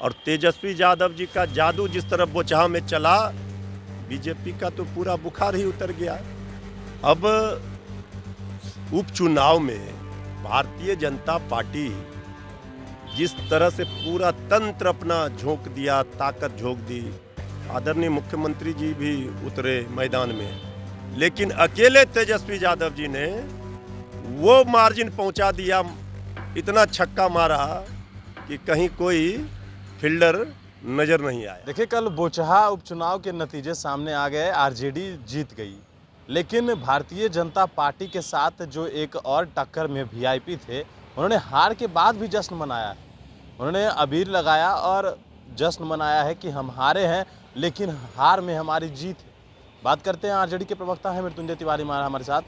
और तेजस्वी यादव जी का जादू जिस तरह बोचहा में चला, बीजेपी का तो पूरा बुखार ही उतर गया। अब उपचुनाव में भारतीय जनता पार्टी जिस तरह से पूरा तंत्र अपना झोंक दिया, ताकत झोंक दी, आदरणीय मुख्यमंत्री जी भी उतरे मैदान में, लेकिन अकेले तेजस्वी यादव जी ने वो मार्जिन पहुंचा दिया, इतना छक्का मारा कि कहीं कोई फील्डर नजर नहीं आया। देखिए, कल बोचहा उपचुनाव के नतीजे सामने आ गए, आरजेडी जीत गई, लेकिन भारतीय जनता पार्टी के साथ जो एक और टक्कर में वीआईपी थे, उन्होंने हार के बाद भी जश्न मनाया। उन्होंने अबीर लगाया और जश्न मनाया है कि हम हारे हैं, लेकिन हार में हमारी जीत है। बात करते हैं, आरजेडी के प्रवक्ता हैं मृत्युंजय तिवारी हमारे साथ।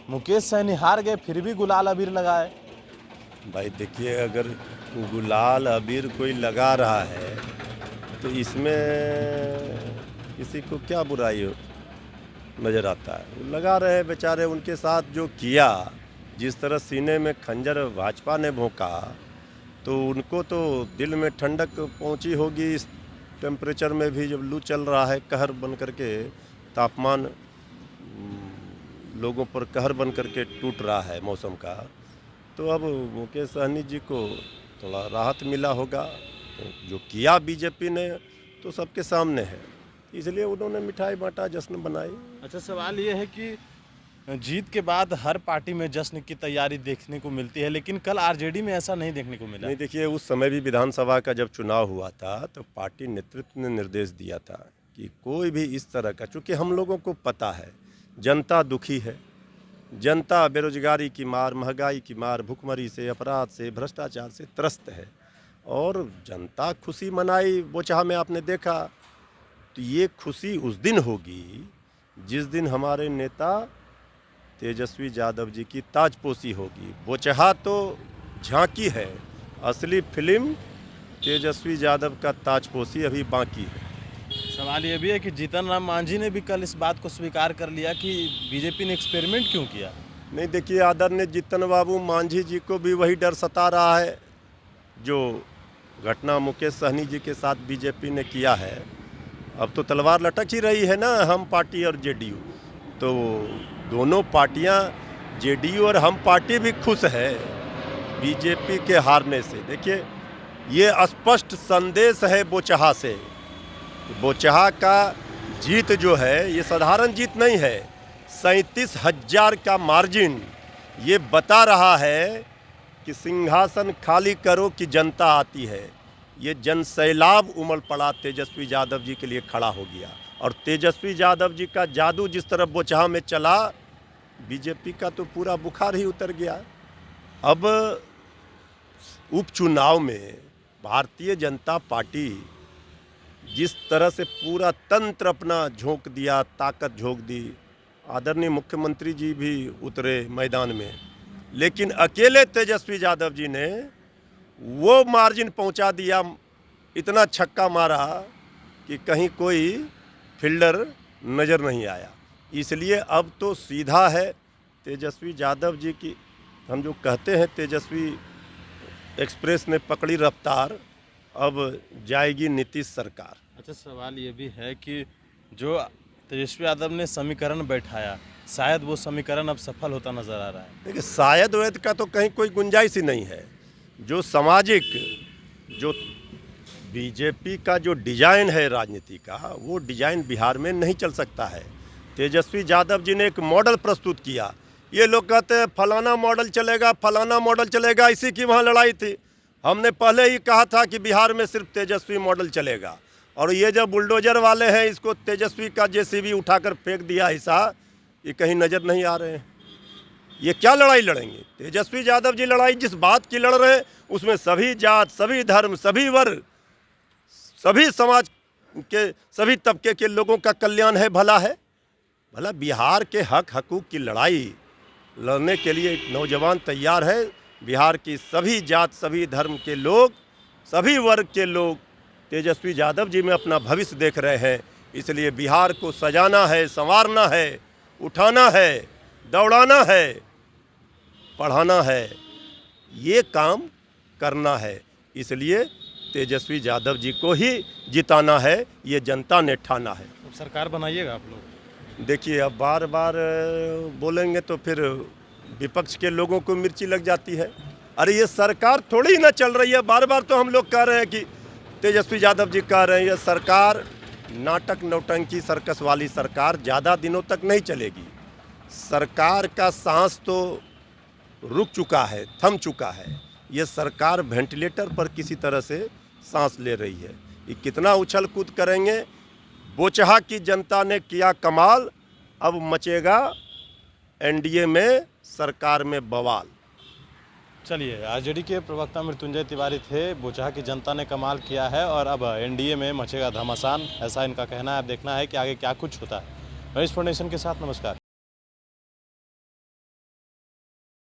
मुकेश सहनी हार गए, फिर भी गुलाल अबीर लगाए। भाई देखिए, अगर गुलाल अबीर कोई लगा रहा है तो इसमें किसी को क्या बुराई नज़र आता है? वो लगा रहे बेचारे, उनके साथ जो किया, जिस तरह सीने में खंजर भाजपा ने भोंका, तो उनको तो दिल में ठंडक पहुंची होगी। इस टेम्परेचर में भी जब लू चल रहा है, कहर बन करके तापमान लोगों पर कहर बन करके टूट रहा है मौसम का, तो अब मुकेश सहनी जी को थोड़ा राहत मिला होगा। तो जो किया बीजेपी ने तो सबके सामने है, इसलिए उन्होंने मिठाई बांटा, जश्न बनाई। अच्छा, सवाल ये है कि जीत के बाद हर पार्टी में जश्न की तैयारी देखने को मिलती है, लेकिन कल आरजेडी में ऐसा नहीं देखने को मिला। नहीं, देखिए, उस समय भी विधानसभा का जब चुनाव हुआ था तो पार्टी नेतृत्व ने निर्देश दिया था कि कोई भी इस तरह का, चूँकि हम लोगों को पता है जनता दुखी है, जनता बेरोजगारी की मार, महंगाई की मार, भुखमरी से, अपराध से, भ्रष्टाचार से त्रस्त है, और जनता खुशी मनाई बोचहा में, आपने देखा। तो ये खुशी उस दिन होगी जिस दिन हमारे नेता तेजस्वी यादव जी की ताजपोशी होगी। बोचहा तो झांकी है, असली फिल्म तेजस्वी यादव का ताजपोशी अभी बाकी है। सवाल ये भी है कि जीतन राम मांझी ने भी कल इस बात को स्वीकार कर लिया कि बीजेपी ने एक्सपेरिमेंट क्यों किया। नहीं, देखिए, आदरणीय जीतन बाबू मांझी जी को भी वही डर सता रहा है जो घटना मुकेश सहनी जी के साथ बीजेपी ने किया है। अब तो तलवार लटक ही रही है ना, हम पार्टी और जेडीयू। तो दोनों पार्टियां, जेडीयू और हम पार्टी भी खुश है बीजेपी के हारने से। देखिए, ये स्पष्ट संदेश है बोचहा से। बोचहा का जीत जो है ये साधारण जीत नहीं है, 37,000 का मार्जिन ये बता रहा है कि सिंहासन खाली करो कि जनता आती है। ये जन सैलाब उमड़ पड़ा, तेजस्वी यादव जी के लिए खड़ा हो गया, और तेजस्वी यादव जी का जादू जिस तरह बोचहा में चला, बीजेपी का तो पूरा बुखार ही उतर गया। अब उपचुनाव में भारतीय जनता पार्टी जिस तरह से पूरा तंत्र अपना झोंक दिया, ताकत झोंक दी, आदरणीय मुख्यमंत्री जी भी उतरे मैदान में, लेकिन अकेले तेजस्वी यादव जी ने वो मार्जिन पहुंचा दिया, इतना छक्का मारा कि कहीं कोई फील्डर नज़र नहीं आया। इसलिए अब तो सीधा है तेजस्वी यादव जी की, हम जो कहते हैं तेजस्वी एक्सप्रेस ने पकड़ी रफ्तार, अब जाएगी नीतीश सरकार। अच्छा, सवाल ये भी है कि जो तेजस्वी यादव ने समीकरण बैठाया, शायद वो समीकरण अब सफल होता नजर आ रहा है। देखिए, शायद वैद का तो कहीं कोई गुंजाइश ही नहीं है। जो सामाजिक, जो बीजेपी का जो डिजाइन है राजनीति का, वो डिजाइन बिहार में नहीं चल सकता है। तेजस्वी यादव जी ने एक मॉडल प्रस्तुत किया, ये लोग कहते हैं फलाना मॉडल चलेगा, फलाना मॉडल चलेगा, इसी की वहाँ लड़ाई थी। हमने पहले ही कहा था कि बिहार में सिर्फ तेजस्वी मॉडल चलेगा, और ये जो बुलडोजर वाले हैं, इसको तेजस्वी का जेसीबी उठाकर फेंक दिया हिस्सा, ये कहीं नज़र नहीं आ रहे हैं। ये क्या लड़ाई लड़ेंगे? तेजस्वी यादव जी लड़ाई जिस बात की लड़ रहे हैं उसमें सभी जात, सभी धर्म, सभी वर्ग, सभी समाज के सभी तबके के लोगों का कल्याण है, भला है। भला बिहार के हक हकूक़ की लड़ाई लड़ने के लिए एक नौजवान तैयार है। बिहार की सभी जात, सभी धर्म के लोग, सभी वर्ग के लोग तेजस्वी यादव जी में अपना भविष्य देख रहे हैं। इसलिए बिहार को सजाना है, संवारना है, उठाना है, दौड़ाना है, पढ़ाना है, ये काम करना है। इसलिए तेजस्वी यादव जी को ही जिताना है, ये जनता ने ठाना है। तो सरकार बनाइएगा आप लोग? देखिए, अब बार बार बोलेंगे तो फिर विपक्ष के लोगों को मिर्ची लग जाती है। अरे ये सरकार थोड़ी ना चल रही है, बार बार तो हम लोग कह रहे हैं कि तेजस्वी यादव जी कह रहे हैं ये सरकार नाटक नौटंकी सर्कस वाली सरकार ज़्यादा दिनों तक नहीं चलेगी। सरकार का सांस तो रुक चुका है, थम चुका है। ये सरकार वेंटिलेटर पर किसी तरह से सांस ले रही है। ये कितना उछल कूद करेंगे। बोचहा की जनता ने किया कमाल, अब मचेगा एनडीए में सरकार में बवाल। चलिए, आरजेडी के प्रवक्ता मृत्युंजय तिवारी थे। बोचहा की जनता ने कमाल किया है और अब एनडीए में मचेगा घमासान, ऐसा इनका कहना है। अब देखना है कि आगे क्या कुछ होता है। रईस फाउंडेशन के साथ नमस्कार।